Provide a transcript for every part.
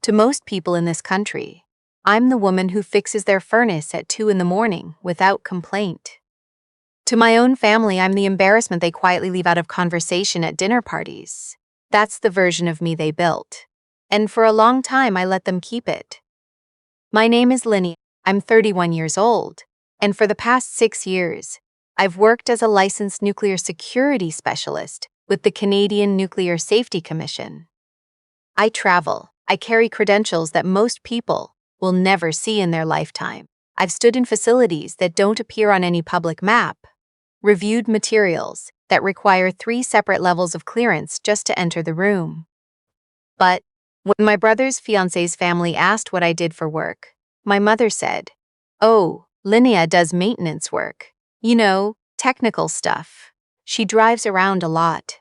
To most people in this country, I'm the woman who fixes their furnace at 2 in the morning without complaint. To my own family, I'm the embarrassment they quietly leave out of conversation at dinner parties. That's the version of me they built. And for a long time, I let them keep it. My name is Linny. I'm 31 years old. And for the past 6 years, I've worked as a licensed nuclear security specialist with the Canadian Nuclear Safety Commission. I travel. I carry credentials that most people will never see in their lifetime. I've stood in facilities that don't appear on any public map, reviewed materials that require 3 separate levels of clearance just to enter the room. But when my brother's fiancé's family asked what I did for work, my mother said, "Oh, Linnea does maintenance work. You know, technical stuff. She drives around a lot."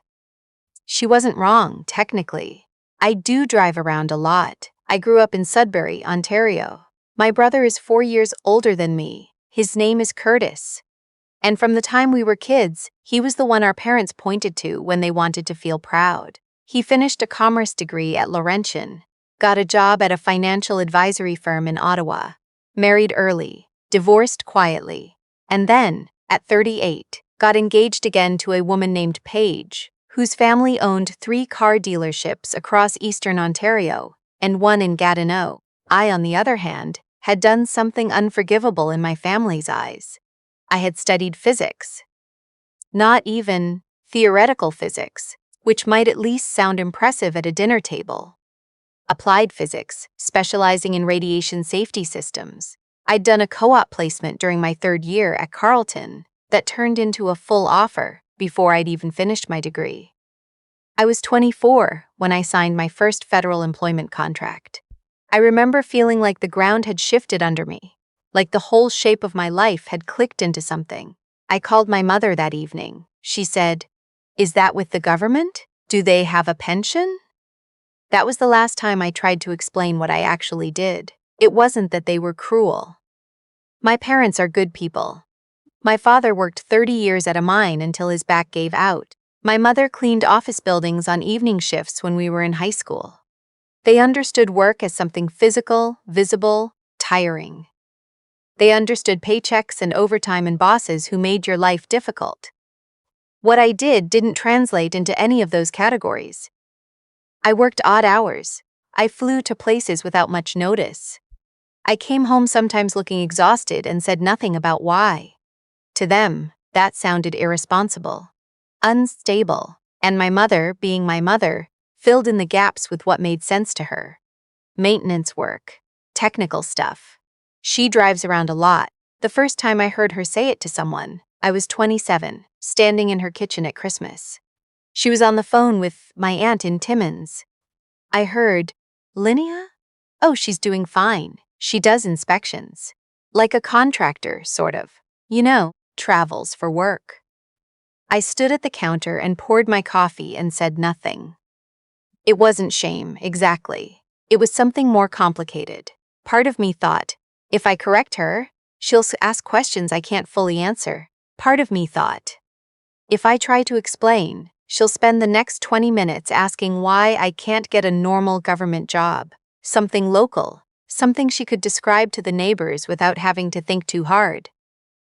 She wasn't wrong, technically. I do drive around a lot. I grew up in Sudbury, Ontario. My brother is 4 years older than me. His name is Curtis. And from the time we were kids, he was the one our parents pointed to when they wanted to feel proud. He finished a commerce degree at Laurentian, got a job at a financial advisory firm in Ottawa, married early, divorced quietly, and then, at 38, got engaged again to a woman named Paige, whose family owned 3 car dealerships across eastern Ontario and 1 in Gatineau. I, on the other hand, had done something unforgivable in my family's eyes. I had studied physics. Not even theoretical physics, which might at least sound impressive at a dinner table. Applied physics, specializing in radiation safety systems. I'd done a co-op placement during my 3rd year at Carleton that turned into a full offer before I'd even finished my degree. I was 24 when I signed my first federal employment contract. I remember feeling like the ground had shifted under me, like the whole shape of my life had clicked into something. I called my mother that evening. She said, "Is that with the government? Do they have a pension?" That was the last time I tried to explain what I actually did. It wasn't that they were cruel. My parents are good people. My father worked 30 years at a mine until his back gave out. My mother cleaned office buildings on evening shifts when we were in high school. They understood work as something physical, visible, tiring. They understood paychecks and overtime and bosses who made your life difficult. What I did didn't translate into any of those categories. I worked odd hours. I flew to places without much notice. I came home sometimes looking exhausted and said nothing about why. To them, that sounded irresponsible, unstable, and my mother, being my mother, filled in the gaps with what made sense to her. Maintenance work, technical stuff. She drives around a lot. The first time I heard her say it to someone, I was 27, standing in her kitchen at Christmas. She was on the phone with my aunt in Timmins. I heard, "Linnea? Oh, she's doing fine. She does inspections. Like a contractor, sort of. You know, travels for work." I stood at the counter and poured my coffee and said nothing. It wasn't shame, exactly. It was something more complicated. Part of me thought, if I correct her, she'll ask questions I can't fully answer. Part of me thought, if I try to explain, she'll spend the next 20 minutes asking why I can't get a normal government job, something local, something she could describe to the neighbors without having to think too hard.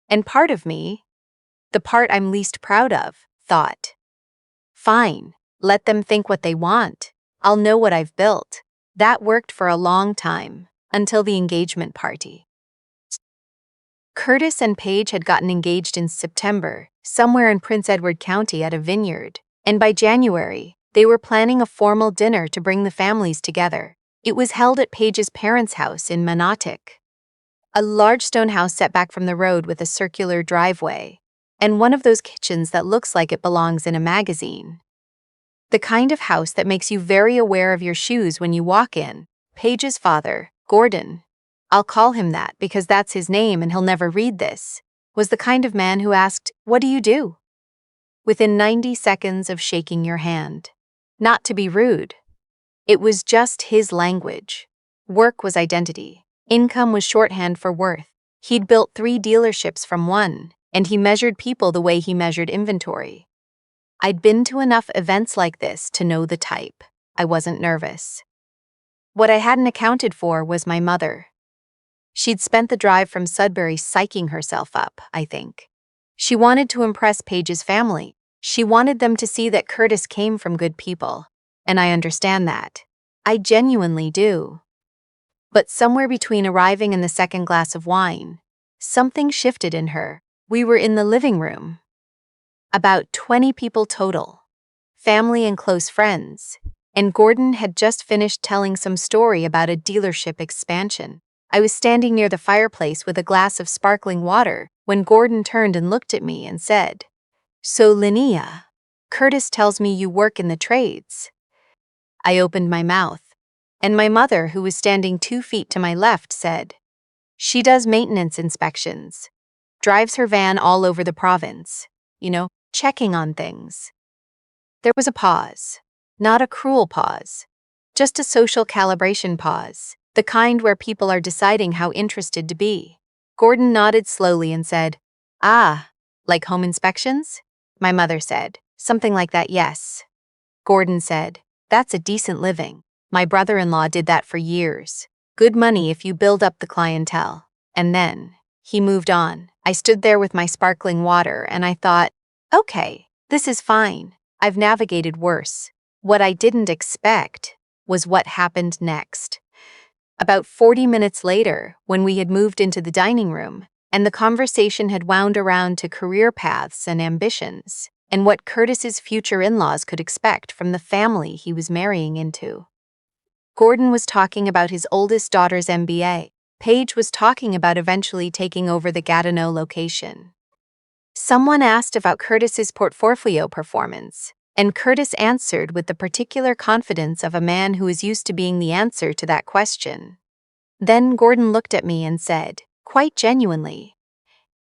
And part of me, the part I'm least proud of, thought, fine, let them think what they want. I'll know what I've built. That worked for a long time, until the engagement party. Curtis and Paige had gotten engaged in September, somewhere in Prince Edward County at a vineyard, and by January, they were planning a formal dinner to bring the families together. It was held at Paige's parents' house in Manotick, a large stone house set back from the road with a circular driveway, and one of those kitchens that looks like it belongs in a magazine. The kind of house that makes you very aware of your shoes when you walk in. Paige's father, Gordon, I'll call him that because that's his name and he'll never read this, was the kind of man who asked, "What do you do?" within 90 seconds of shaking your hand. Not to be rude. It was just his language. Work was identity. Income was shorthand for worth. He'd built 3 dealerships from one, and he measured people the way he measured inventory. I'd been to enough events like this to know the type. I wasn't nervous. What I hadn't accounted for was my mother. She'd spent the drive from Sudbury psyching herself up, I think. She wanted to impress Paige's family. She wanted them to see that Curtis came from good people. And I understand that. I genuinely do. But somewhere between arriving and the second glass of wine, something shifted in her. We were in the living room. About 20 people total. Family and close friends. And Gordon had just finished telling some story about a dealership expansion. I was standing near the fireplace with a glass of sparkling water when Gordon turned and looked at me and said, "So, Linnea, Curtis tells me you work in the trades." I opened my mouth, and my mother, who was standing 2 feet to my left, said, "She does maintenance inspections, drives her van all over the province, checking on things." There was a pause, not a cruel pause, just a social calibration pause, the kind where people are deciding how interested to be. Gordon nodded slowly and said, "Ah, like home inspections?" My mother said, "Something like that, yes." Gordon said, "That's a decent living. My brother-in-law did that for years. Good money if you build up the clientele." And then he moved on. I stood there with my sparkling water and I thought, okay, this is fine. I've navigated worse. What I didn't expect was what happened next. About 40 minutes later, when we had moved into the dining room, and the conversation had wound around to career paths and ambitions, and what Curtis's future in-laws could expect from the family he was marrying into. Gordon was talking about his oldest daughter's MBA. Paige was talking about eventually taking over the Gatineau location. Someone asked about Curtis's portfolio performance, and Curtis answered with the particular confidence of a man who is used to being the answer to that question. Then Gordon looked at me and said, quite genuinely,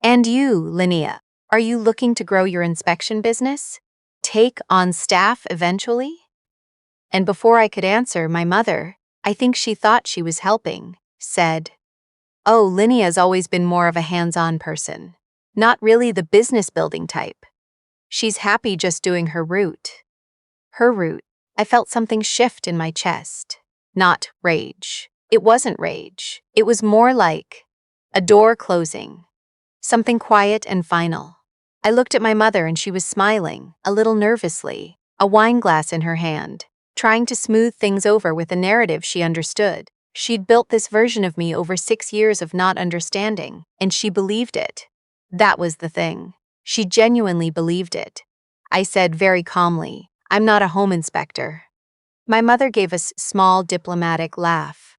"And you, Linnea, are you looking to grow your inspection business? Take on staff eventually?" And before I could answer, my mother, I think she thought she was helping, said, "Oh, Linnea's always been more of a hands-on person. Not really the business building type. She's happy just doing her route." Her route. I felt something shift in my chest. Not rage. It wasn't rage. It was more like a door closing. Something quiet and final. I looked at my mother and she was smiling, a little nervously, a wine glass in her hand, trying to smooth things over with a narrative she understood. She'd built this version of me over 6 years of not understanding, and she believed it. That was the thing. She genuinely believed it. I said very calmly, "I'm not a home inspector." My mother gave a small diplomatic laugh.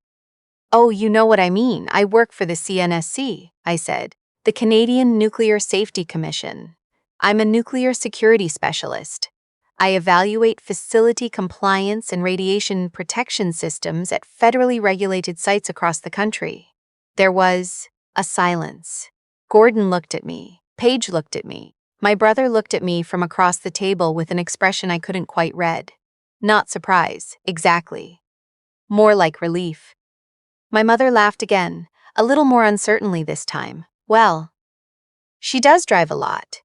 "Oh, you know what I mean. I work for the CNSC," I said, "the Canadian Nuclear Safety Commission. I'm a nuclear security specialist. I evaluate facility compliance and radiation protection systems at federally regulated sites across the country." There was a silence. Gordon looked at me. Paige looked at me. My brother looked at me from across the table with an expression I couldn't quite read. Not surprise, exactly. More like relief. My mother laughed again, a little more uncertainly this time. "Well, she does drive a lot."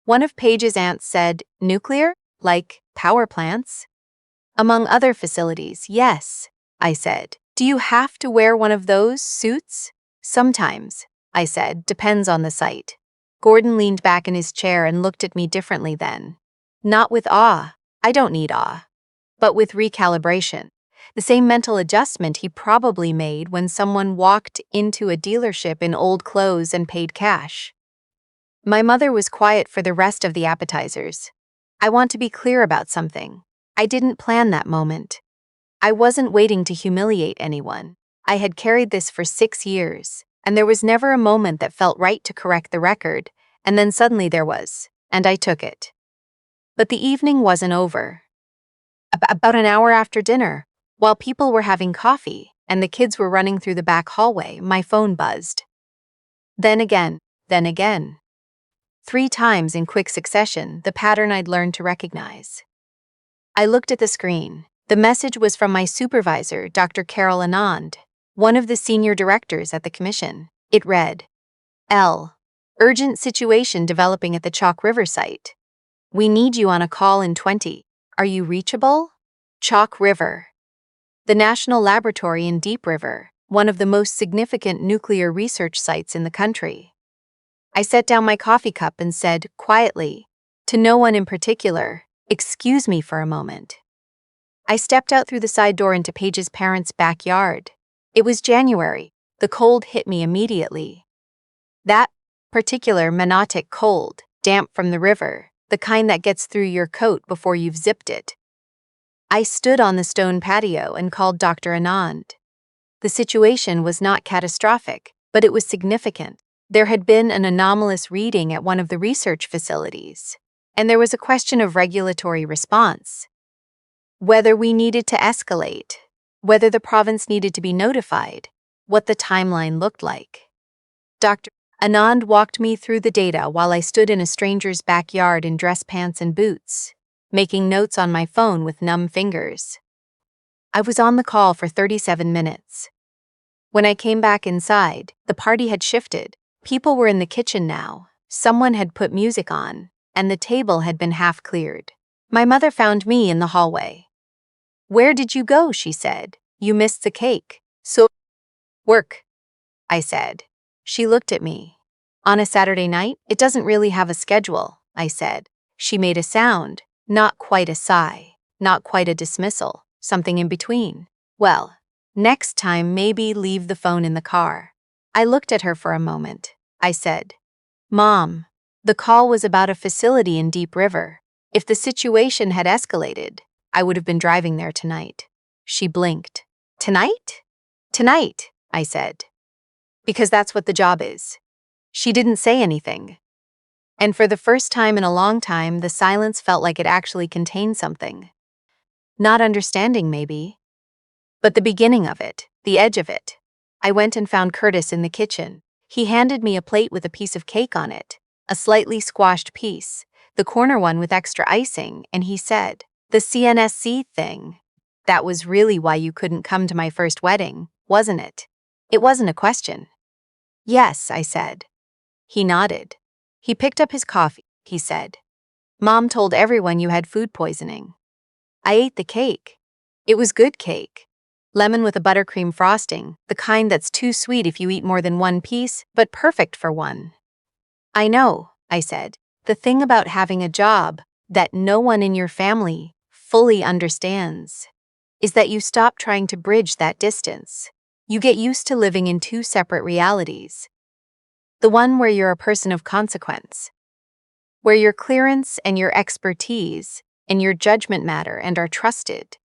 One of Paige's aunts said, "Nuclear? Like power plants?" "Among other facilities, yes," I said. "Do you have to wear one of those suits?" "Sometimes," I said, "depends on the site." Gordon leaned back in his chair and looked at me differently then. Not with awe. I don't need awe. But with recalibration. The same mental adjustment he probably made when someone walked into a dealership in old clothes and paid cash. My mother was quiet for the rest of the appetizers. I want to be clear about something. I didn't plan that moment. I wasn't waiting to humiliate anyone. I had carried this for 6 years, and there was never a moment that felt right to correct the record, and then suddenly there was, and I took it. But the evening wasn't over. About an hour after dinner, while people were having coffee and the kids were running through the back hallway, my phone buzzed. Then again, then again. 3 times in quick succession, the pattern I'd learned to recognize. I looked at the screen. The message was from my supervisor, Dr. Carol Anand, one of the senior directors at the commission. It read, "L. Urgent situation developing at the Chalk River site. We need you on a call in 20. Are you reachable? Chalk River." the National Laboratory in Deep River, one of the most significant nuclear research sites in the country. I set down my coffee cup and said, quietly, to no one in particular, "Excuse me for a moment." I stepped out through the side door into Paige's parents' backyard. It was January. The cold hit me immediately. That particular menotic cold, damp from the river, the kind that gets through your coat before you've zipped it. I stood on the stone patio and called Dr. Anand. The situation was not catastrophic, but it was significant. There had been an anomalous reading at one of the research facilities, and there was a question of regulatory response. Whether we needed to escalate, whether the province needed to be notified, what the timeline looked like. Dr. Anand walked me through the data while I stood in a stranger's backyard in dress pants and boots, making notes on my phone with numb fingers. I was on the call for 37 minutes. When I came back inside, the party had shifted. People were in the kitchen now, someone had put music on, and the table had been half cleared. My mother found me in the hallway. "Where did you go?" she said. "You missed the cake." "So, work," I said. She looked at me. "On a Saturday night, it doesn't really have a schedule," I said. She made a sound, not quite a sigh, not quite a dismissal, something in between. "Well, next time maybe leave the phone in the car." I looked at her for a moment. I said, "Mom, the call was about a facility in Deep River. If the situation had escalated, I would have been driving there tonight." She blinked. "Tonight?" "Tonight," I said. "Because that's what the job is." She didn't say anything. And for the first time in a long time, the silence felt like it actually contained something. Not understanding, maybe, but the beginning of it, the edge of it. I went and found Curtis in the kitchen. He handed me a plate with a piece of cake on it, a slightly squashed piece, the corner one with extra icing, and he said, "The CNSC thing. That was really why you couldn't come to my first wedding, wasn't it?" It wasn't a question. "Yes," I said. He nodded. He picked up his coffee. He said, "Mom told everyone you had food poisoning." I ate the cake. It was good cake. Lemon with a buttercream frosting, the kind that's too sweet if you eat more than one piece, but perfect for one. "I know," I said. "The thing about having a job that no one in your family fully understands is that you stop trying to bridge that distance. You get used to living in two separate realities. The one where you're a person of consequence, where your clearance and your expertise and your judgment matter and are trusted,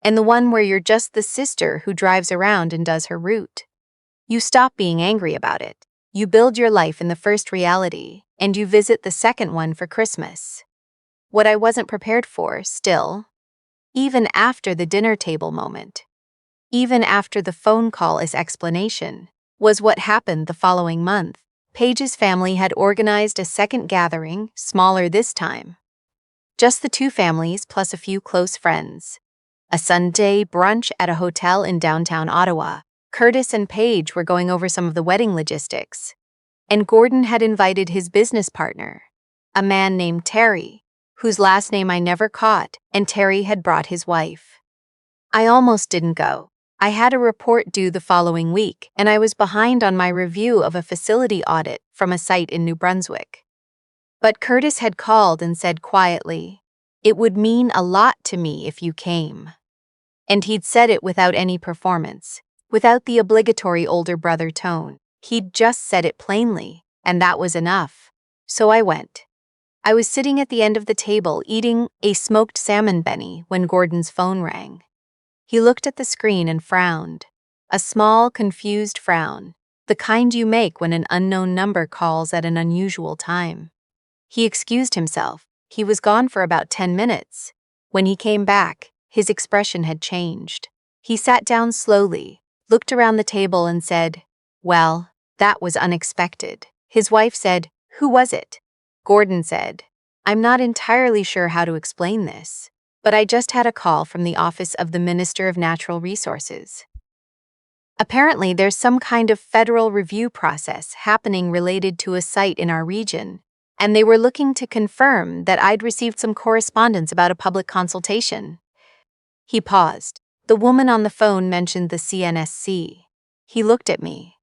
and the one where you're just the sister who drives around and does her route. You stop being angry about it. You build your life in the first reality, and you visit the second one for Christmas." What I wasn't prepared for, still, even after the dinner table moment, even after the phone call as explanation, was what happened the following month. Paige's family had organized a second gathering, smaller this time. Just the two families plus a few close friends. A Sunday brunch at a hotel in downtown Ottawa. Curtis and Paige were going over some of the wedding logistics. And Gordon had invited his business partner, a man named Terry, whose last name I never caught, and Terry had brought his wife. I almost didn't go. I had a report due the following week, and I was behind on my review of a facility audit from a site in New Brunswick. But Curtis had called and said quietly, "It would mean a lot to me if you came." And he'd said it without any performance, without the obligatory older brother tone. He'd just said it plainly, and that was enough. So I went. I was sitting at the end of the table eating a smoked salmon benny when Gordon's phone rang. He looked at the screen and frowned. A small, confused frown, the kind you make when an unknown number calls at an unusual time. He excused himself. He was gone for about 10 minutes. When he came back, his expression had changed. He sat down slowly, looked around the table and said, "Well, that was unexpected." His wife said, "Who was it?" Gordon said, "I'm not entirely sure how to explain this, but I just had a call from the office of the Minister of Natural Resources. Apparently, there's some kind of federal review process happening related to a site in our region, and they were looking to confirm that I'd received some correspondence about a public consultation." He paused. The woman on the phone mentioned the CNSC. He looked at me.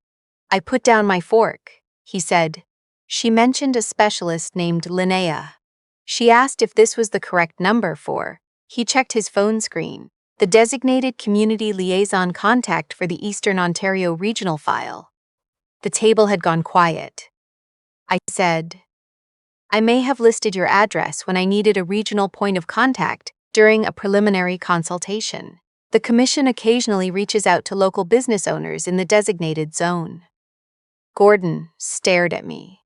I put down my fork. He said, "She mentioned a specialist named Linnea. She asked if this was the correct number for." He checked his phone screen. The designated community liaison contact for the Eastern Ontario regional file. The table had gone quiet. I said, "I may have listed your address when I needed a regional point of contact during a preliminary consultation. The Commission occasionally reaches out to local business owners in the designated zone." Gordon stared at me.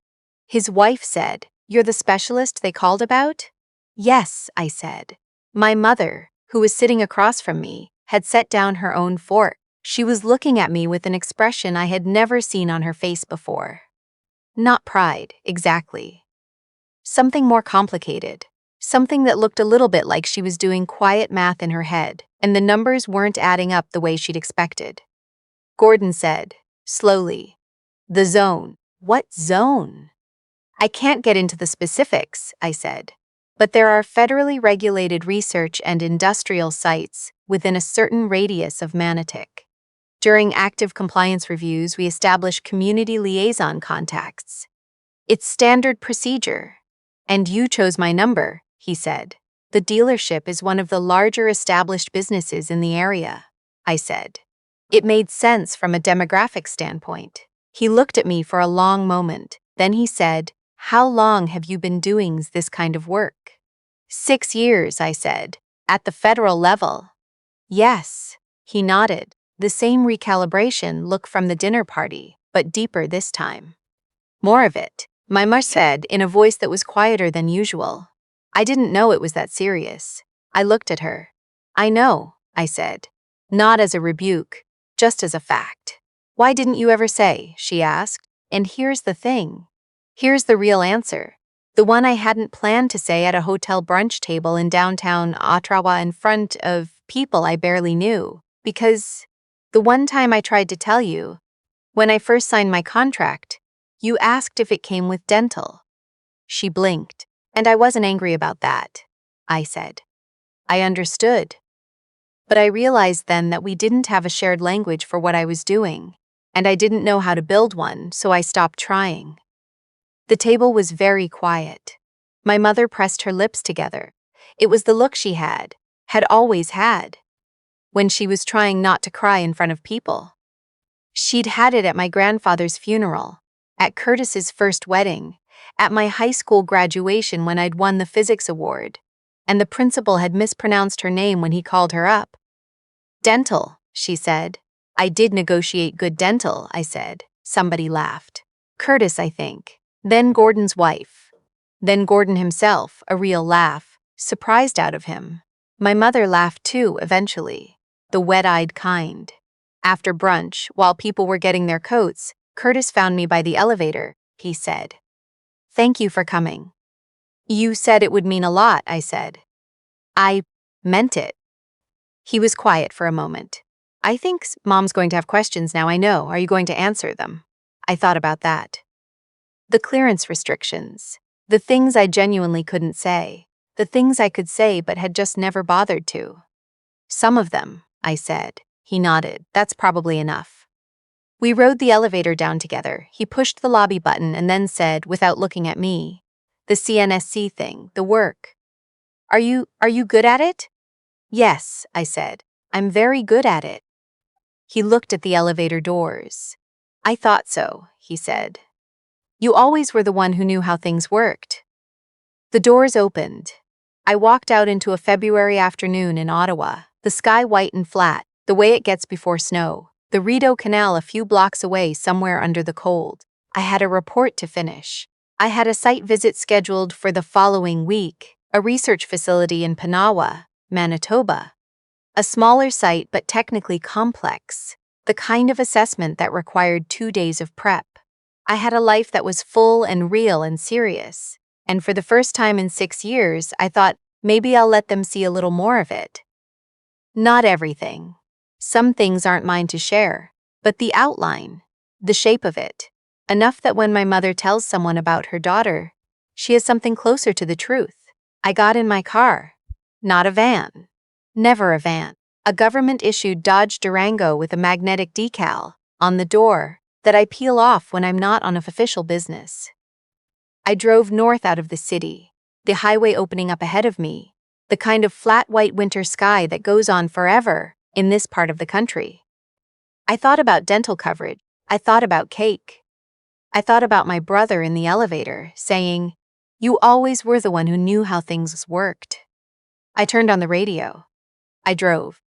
His wife said, "You're the specialist they called about?" "Yes," I said. My mother, who was sitting across from me, had set down her own fork. She was looking at me with an expression I had never seen on her face before. Not pride, exactly. Something more complicated. Something that looked a little bit like she was doing quiet math in her head, and the numbers weren't adding up the way she'd expected. Gordon said, slowly, "The zone." "What zone?" "I can't get into the specifics," I said. "But there are federally regulated research and industrial sites within a certain radius of Manotick. During active compliance reviews, we establish community liaison contacts. It's standard procedure." "And you chose my number," he said. "The dealership is one of the larger established businesses in the area," I said. It made sense from a demographic standpoint. He looked at me for a long moment. Then he said, "How long have you been doing this kind of work?" 6 years, I said. "At the federal level?" "Yes." He nodded. The same recalibration look from the dinner party, but deeper this time. "More of it," my mother said in a voice that was quieter than usual. I didn't know it was that serious. I looked at her. "I know," I said. Not as a rebuke, just as a fact. "Why didn't you ever say?" she asked. And here's the thing. Here's the real answer. The one I hadn't planned to say at a hotel brunch table in downtown Ottawa in front of people I barely knew. Because the one time I tried to tell you, when I first signed my contract, you asked if it came with dental. She blinked. "And I wasn't angry about that," I said. I understood. But I realized then that we didn't have a shared language for what I was doing, and I didn't know how to build one, so I stopped trying. The table was very quiet. My mother pressed her lips together. It was the look she had always had, when she was trying not to cry in front of people. She'd had it at my grandfather's funeral, at Curtis's first wedding, at my high school graduation when I'd won the physics award, and the principal had mispronounced her name when he called her up. "Dental," she said. "I did negotiate good dental," I said. Somebody laughed. Curtis, I think. Then Gordon's wife. Then Gordon himself, a real laugh, surprised out of him. My mother laughed too, eventually. The wet-eyed kind. After brunch, while people were getting their coats, Curtis found me by the elevator. He said, "Thank you for coming." "You said it would mean a lot," I said. "I meant it." He was quiet for a moment. "I think Mom's going to have questions now, I know. Are you going to answer them?" I thought about that. The clearance restrictions. The things I genuinely couldn't say. The things I could say but had just never bothered to. "Some of them," I said. He nodded. "That's probably enough." We rode the elevator down together. He pushed the lobby button and then said, without looking at me, "The CNSC thing, the work. Are you good at it?" "Yes," I said. "I'm very good at it." He looked at the elevator doors. "I thought so," he said. "You always were the one who knew how things worked." The doors opened. I walked out into a February afternoon in Ottawa, the sky white and flat, the way it gets before snow, the Rideau Canal a few blocks away somewhere under the cold. I had a report to finish. I had a site visit scheduled for the following week, a research facility in Panawa, Manitoba. A smaller site but technically complex, the kind of assessment that required 2 days of prep. I had a life that was full and real and serious, and for the first time in 6 years, I thought maybe I'll let them see a little more of it. Not everything. Some things aren't mine to share, but the outline, the shape of it, enough that when my mother tells someone about her daughter, she has something closer to the truth. I got in my car. Not a van. Never a van. A government-issued Dodge Durango with a magnetic decal on the door that I peel off when I'm not on official business. I drove north out of the city, the highway opening up ahead of me, the kind of flat white winter sky that goes on forever in this part of the country. I thought about dental coverage. I thought about cake. I thought about my brother in the elevator, saying, "You always were the one who knew how things worked." I turned on the radio. I drove.